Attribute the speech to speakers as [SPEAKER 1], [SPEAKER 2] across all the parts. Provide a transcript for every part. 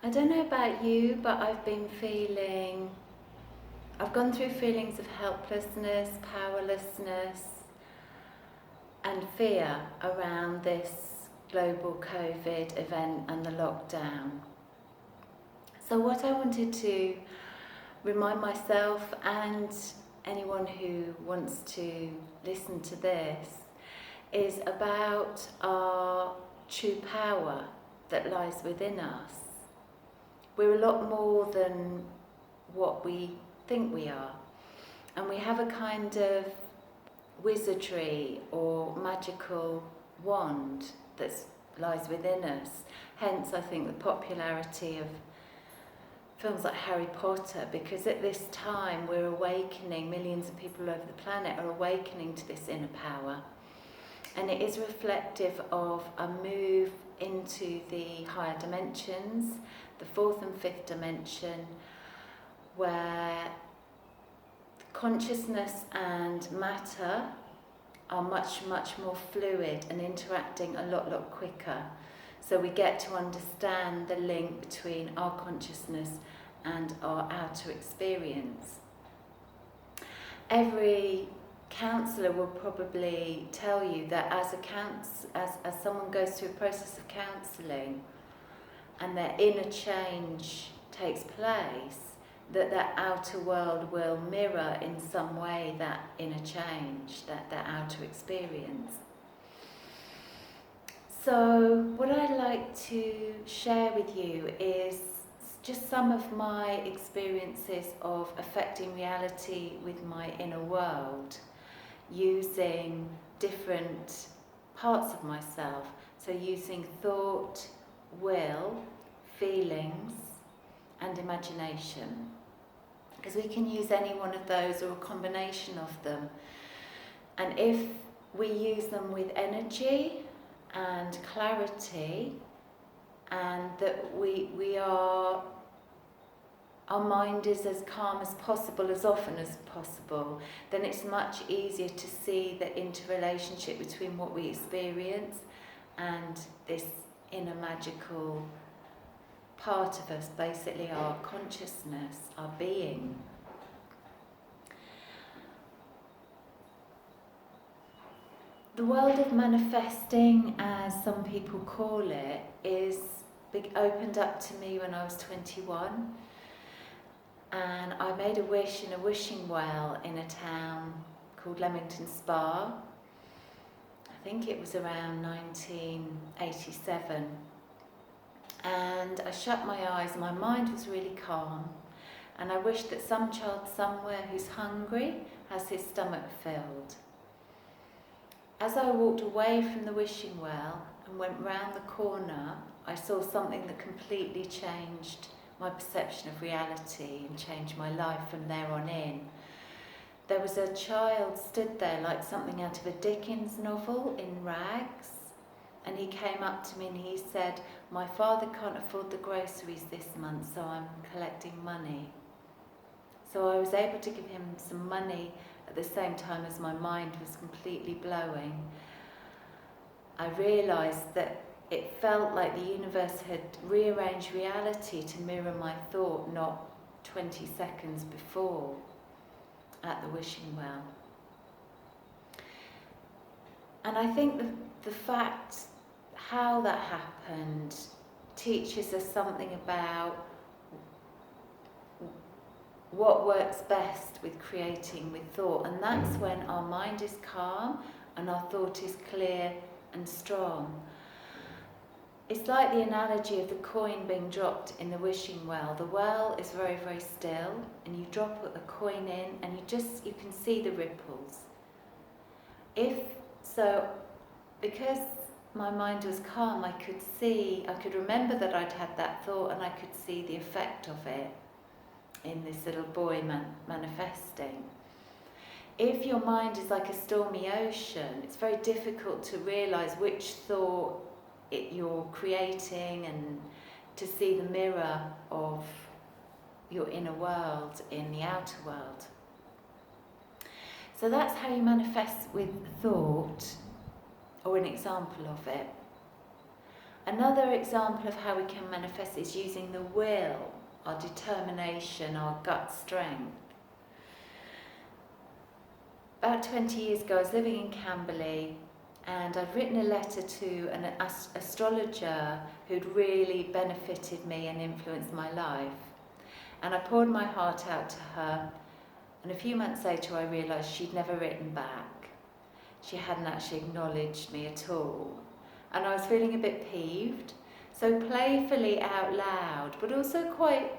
[SPEAKER 1] I don't know about you, but I've gone through feelings of helplessness, powerlessness, and fear around this global COVID event and the lockdown. So what I wanted to remind myself and anyone who wants to listen to this is about our true power that lies within us. We're a lot more than what we think we are, and we have a kind of wizardry or magical wand that lies within us. Hence, I think the popularity of films like Harry Potter, because at this time we're awakening, millions of people over the planet are awakening to this inner power, and it is reflective of a move into the higher dimensions, the fourth and fifth dimension, where consciousness and matter are much more fluid and interacting a lot quicker. So we get to understand the link between our consciousness and our outer experience. Every counsellor will probably tell you that as someone goes through a process of counselling and their inner change takes place, that their outer world will mirror in some way that inner change, that their outer experience. So what I'd like to share with you is just some of my experiences of affecting reality with my inner world, using different parts of myself. So using thought, will, feelings, and imagination. Because we can use any one of those or a combination of them. And if we use them with energy and clarity, and that our mind is as calm as possible, as often as possible, then it's much easier to see the interrelationship between what we experience and this inner magical part of us, basically our consciousness, our being. The world of manifesting, as some people call it, opened up to me when I was 21, and I made a wish in a wishing well in a town called Leamington Spa. I think it was around 1987. And I shut my eyes, and my mind was really calm, and I wished that some child somewhere who's hungry has his stomach filled. As I walked away from the wishing well and went round the corner, I saw something that completely changed my perception of reality and changed my life from there on in. There was a child stood there like something out of a Dickens novel in rags, and he came up to me and he said, "My father can't afford the groceries this month, so I'm collecting money." So I was able to give him some money at the same time as my mind was completely blowing. I realised that it felt like the universe had rearranged reality to mirror my thought not 20 seconds before at the wishing well. And I think the fact how that happened teaches us something about what works best with creating with thought, and that's when our mind is calm and our thought is clear and strong. It's like the analogy of the coin being dropped in the wishing well. The well is very still, and you drop a coin in and you can see the ripples. Because my mind was calm, I could remember that I'd had that thought, and I could see the effect of it in this little boy manifesting. If your mind is like a stormy ocean, it's very difficult to realise which thought you're creating and to see the mirror of your inner world in the outer world. So that's how you manifest with thought, or an example of it. Another example of how we can manifest is using the will, our determination, our gut strength. About 20 years ago, I was living in Camberley, and I'd written a letter to an astrologer who'd really benefited me and influenced my life. And I poured my heart out to her, and a few months later I realised she'd never written back. She hadn't actually acknowledged me at all. And I was feeling a bit peeved, so playfully out loud, but also quite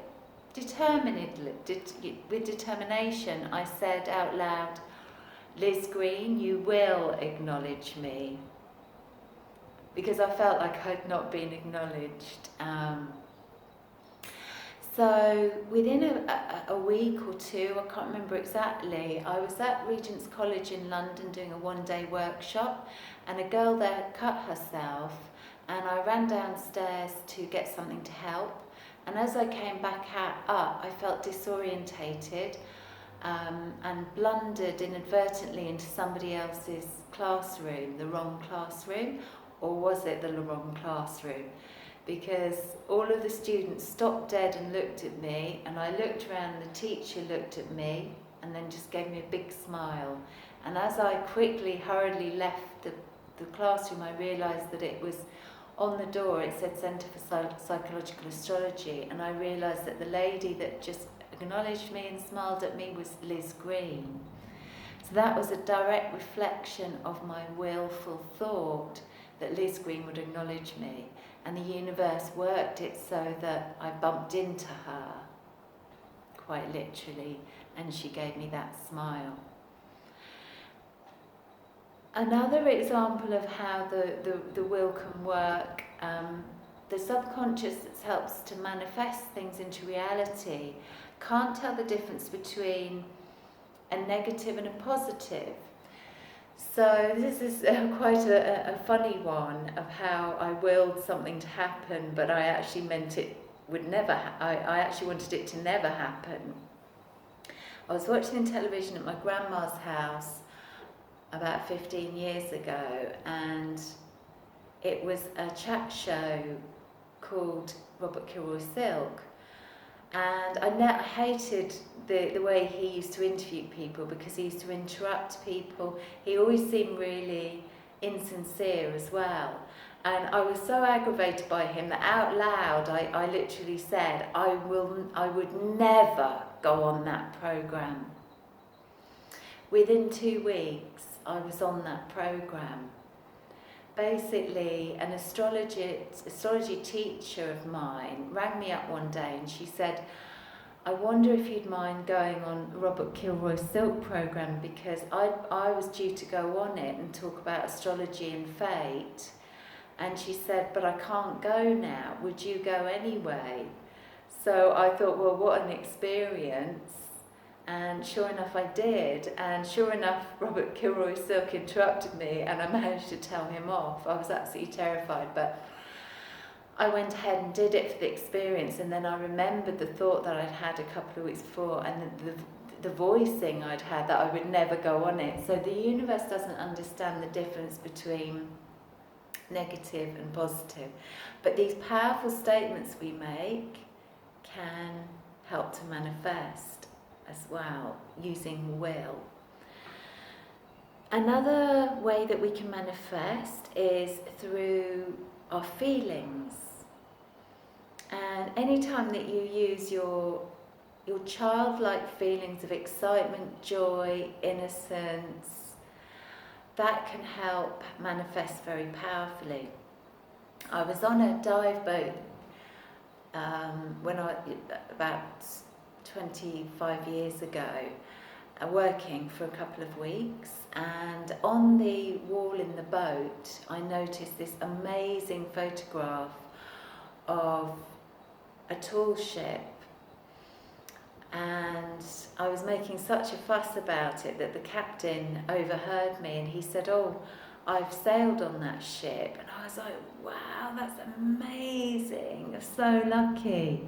[SPEAKER 1] with determination, I said out loud, "Liz Green, you will acknowledge me," because I felt like I'd not been acknowledged. So within a week or two, I can't remember exactly, I was at Regent's College in London doing a one-day workshop, and a girl there had cut herself, and I ran downstairs to get something to help, and as I came back up, I felt disorientated and blundered inadvertently into somebody else's classroom, the wrong classroom, or was it the wrong classroom? Because all of the students stopped dead and looked at me, and I looked around, the teacher looked at me and then just gave me a big smile. And as I quickly, hurriedly left the classroom, I realised that it was on the door, it said Centre for Psychological Astrology, and I realised that the lady that just acknowledged me and smiled at me was Liz Green. So that was a direct reflection of my willful thought that Liz Green would acknowledge me. And the universe worked it so that I bumped into her, quite literally, and she gave me that smile. Another example of how the will can work, the subconscious helps to manifest things into reality, can't tell the difference between a negative and a positive. So this is quite a funny one of how I willed something to happen, but I actually meant it would never. I actually wanted it to never happen. I was watching television at my grandma's house about 15 years ago, and it was a chat show called Robert Kilroy Silk. And I hated the way he used to interview people, because he used to interrupt people. He always seemed really insincere as well. And I was so aggravated by him that out loud I literally said, I would never go on that programme. Within 2 weeks, I was on that programme. Basically, an astrology teacher of mine rang me up one day and she said, "I wonder if you'd mind going on Robert Kilroy Silk programme, because I was due to go on it and talk about astrology and fate." And she said, "But I can't go now. Would you go anyway?" So I thought, well, what an experience. And sure enough, I did. And sure enough, Robert Kilroy Silk interrupted me and I managed to tell him off. I was absolutely terrified, but I went ahead and did it for the experience. And then I remembered the thought that I'd had a couple of weeks before, and the voicing I'd had that I would never go on it. So the universe doesn't understand the difference between negative and positive. But these powerful statements we make can help to manifest as well, using will. Another way that we can manifest is through our feelings. And anytime that you use your childlike feelings of excitement, joy, innocence, that can help manifest very powerfully. I was on a dive boat about 25 years ago, working for a couple of weeks, and on the wall in the boat I noticed this amazing photograph of a tall ship, and I was making such a fuss about it that the captain overheard me and he said, "Oh, I've sailed on that ship." And I was like, wow, that's amazing, I'm so lucky.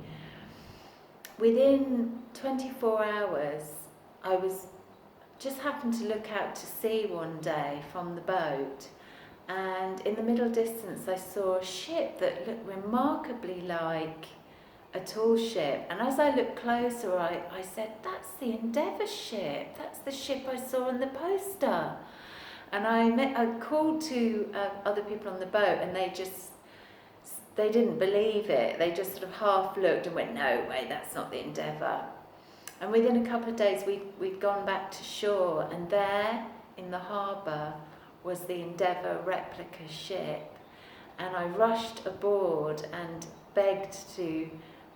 [SPEAKER 1] Within 24 hours, I just happened to look out to sea one day from the boat, And in the middle distance I saw a ship that looked remarkably like a tall ship, and as I looked closer I said, that's the Endeavour ship, that's the ship I saw on the poster. And I called to other people on the boat, and they didn't believe it. They just sort of half looked and went, no way, that's not the Endeavour. And within a couple of days we'd gone back to shore, and there in the harbour was the Endeavour replica ship. And I rushed aboard and begged to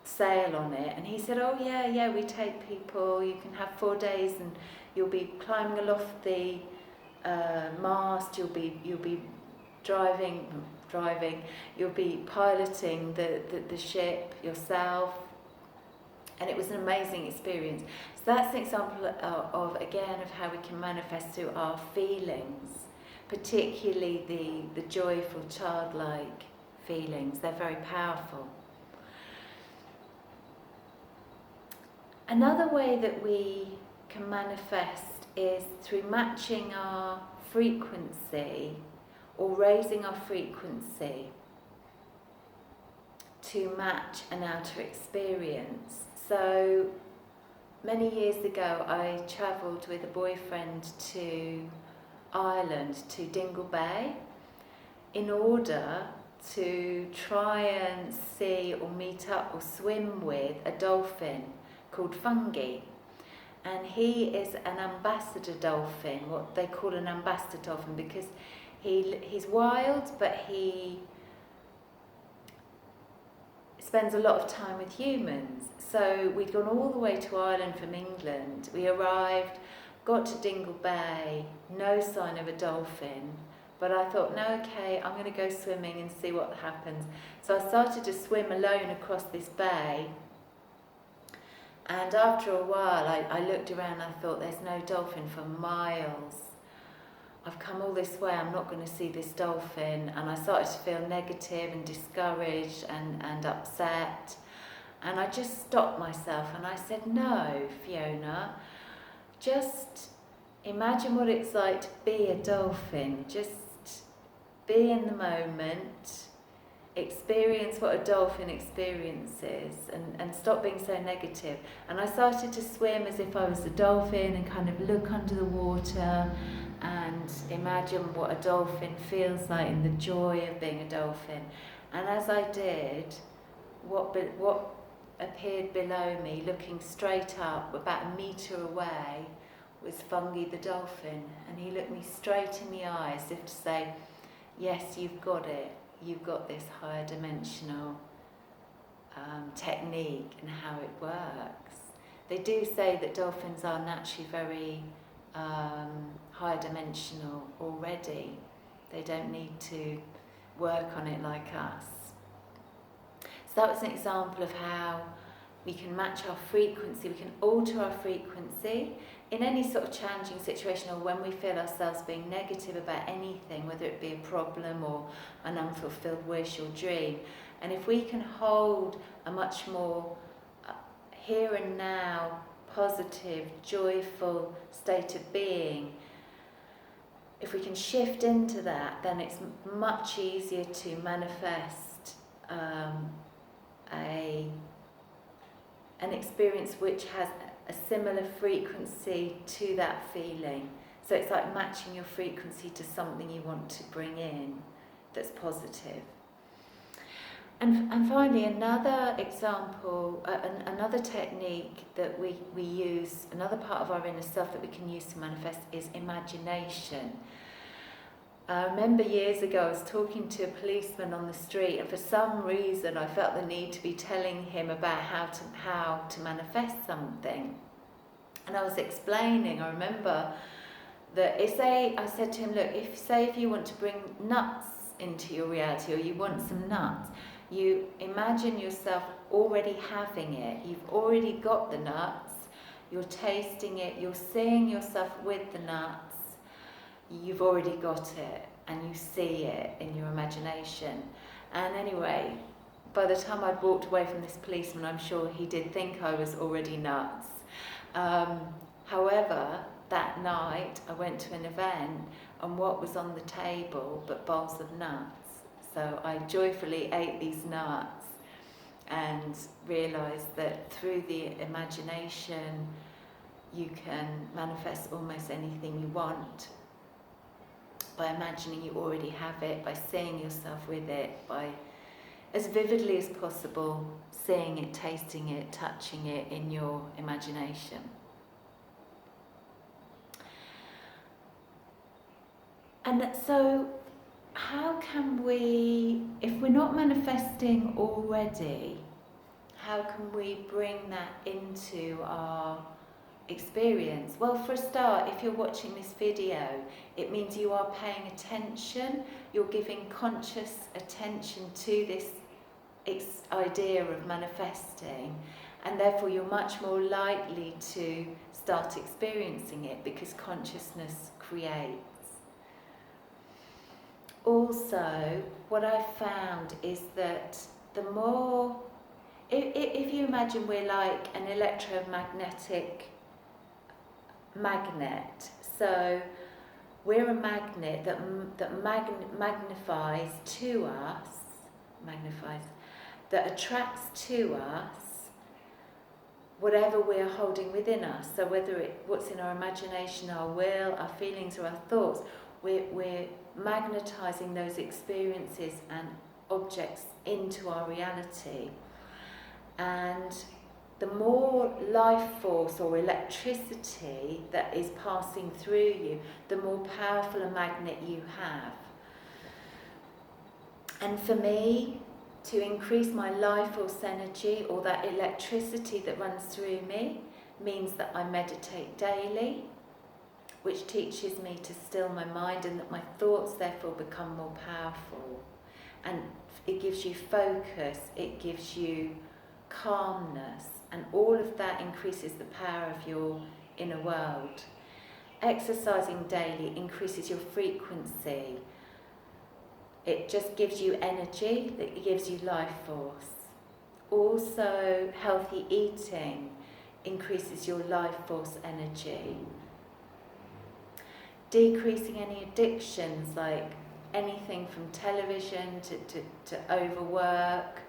[SPEAKER 1] sail on it, and he said, oh yeah, we take people, you can have 4 days and you'll be climbing aloft the mast, you'll be driving, you'll be piloting the ship yourself. And it was an amazing experience. So that's an example of again of how we can manifest through our feelings, particularly the joyful, childlike feelings. They're very powerful. Another way that we can manifest is through matching our frequency or raising our frequency to match an outer experience. So many years ago I travelled with a boyfriend to Ireland, to Dingle Bay, in order to try and see or meet up or swim with a dolphin called Fungi. And he is an ambassador dolphin, what they call an ambassador dolphin, because he's wild, but he spends a lot of time with humans. So we'd gone all the way to Ireland from England. We arrived, got to Dingle Bay, no sign of a dolphin. But I thought, no, okay, I'm going to go swimming and see what happens. So I started to swim alone across this bay. And after a while, I looked around and I thought, there's no dolphin for miles. I've come all this way, I'm not going to see this dolphin. And I started to feel negative and discouraged and upset. And I just stopped myself and I said, no, Fiona, just imagine what it's like to be a dolphin. Just be in the moment. Experience what a dolphin experiences and stop being so negative. And I started to swim as if I was a dolphin and kind of look under the water and imagine what a dolphin feels like and the joy of being a dolphin. And as I did, what appeared below me, looking straight up about a metre away, was Fungi the dolphin. And he looked me straight in the eye as if to say, yes, you've got it. You've got this higher dimensional technique and how it works. They do say that dolphins are naturally very higher dimensional already. They don't need to work on it like us. So that was an example of how we can match our frequency, we can alter our frequency in any sort of challenging situation, or when we feel ourselves being negative about anything, whether it be a problem or an unfulfilled wish or dream. And if we can hold a much more here and now, positive, joyful state of being, if we can shift into that, then it's much easier to manifest an experience which has a similar frequency to that feeling. So it's like matching your frequency to something you want to bring in that's positive. And finally, another example, another technique that we use, another part of our inner self that we can use to manifest is imagination. I remember years ago I was talking to a policeman on the street, and for some reason I felt the need to be telling him about how to manifest something. And I was explaining, I remember that I said to him, look, if you want to bring nuts into your reality, or you want some nuts, you imagine yourself already having it. You've already got the nuts, you're tasting it, you're seeing yourself with the nuts. You've already got it and you see it in your imagination. And anyway, by the time I'd walked away from this policeman, I'm sure he did think I was already nuts. However, that night I went to an event and what was on the table but bowls of nuts. So I joyfully ate these nuts and realised that through the imagination you can manifest almost anything you want by imagining you already have it, by seeing yourself with it, by as vividly as possible seeing it, tasting it, touching it in your imagination. And so how can we, if we're not manifesting already, how can we bring that into our experience? Well, for a start, if you're watching this video, it means you are paying attention, you're giving conscious attention to this idea of manifesting, and therefore you're much more likely to start experiencing it because consciousness creates. Also, what I've found is that the more, if you imagine we're like an electromagnetic magnet, so we're a magnet that magnifies to us, that attracts to us whatever we're holding within us. So whether what's in our imagination, our will, our feelings or our thoughts, we're magnetising those experiences and objects into our reality. And the more life force or electricity that is passing through you, the more powerful a magnet you have. And for me, to increase my life force energy or that electricity that runs through me means that I meditate daily, which teaches me to still my mind and that my thoughts therefore become more powerful. And it gives you focus, it gives you calmness, and all of that increases the power of your inner world. Exercising daily increases your frequency. It just gives you energy, it gives you life force. Also, healthy eating increases your life force energy. Decreasing any addictions, like anything from television to overwork,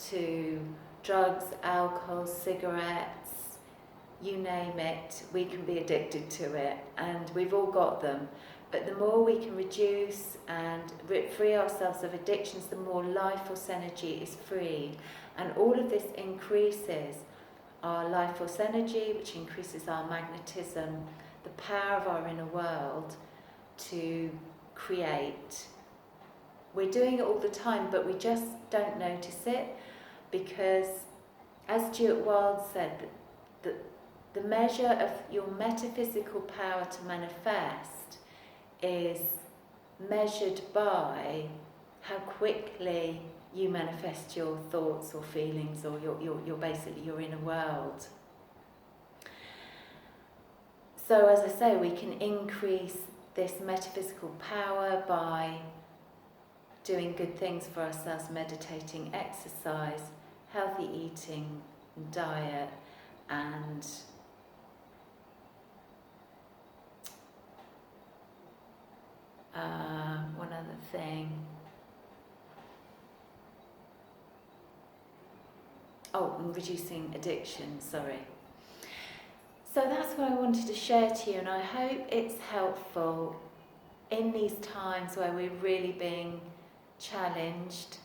[SPEAKER 1] to drugs, alcohol, cigarettes, you name it, we can be addicted to it, and we've all got them. But the more we can reduce and free ourselves of addictions, the more life force energy is freed. And all of this increases our life force energy, which increases our magnetism, the power of our inner world to create. We're doing it all the time, but we just don't notice it, because, as Stuart Wilde said, the measure of your metaphysical power to manifest is measured by how quickly you manifest your thoughts or feelings or your basically your inner world. So as I say, we can increase this metaphysical power by doing good things for ourselves, meditating, exercise, healthy eating, diet, and one other thing. And reducing addiction, sorry. So that's what I wanted to share to you, and I hope it's helpful in these times where we're really being challenged.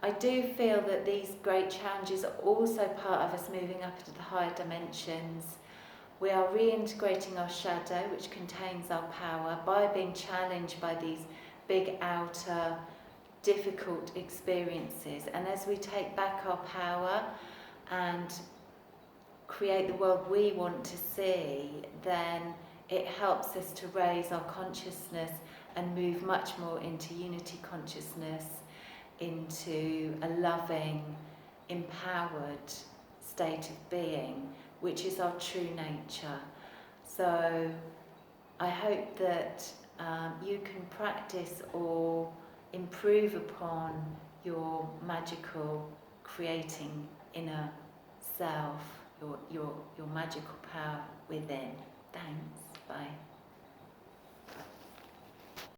[SPEAKER 1] I do feel that these great challenges are also part of us moving up into the higher dimensions. We are reintegrating our shadow, which contains our power, by being challenged by these big outer difficult experiences. And as we take back our power and create the world we want to see, then it helps us to raise our consciousness and move much more into unity consciousness, into a loving, empowered state of being, which is our true nature. So I hope that you can practice or improve upon your magical creating inner self, your magical power within. Thanks. Bye.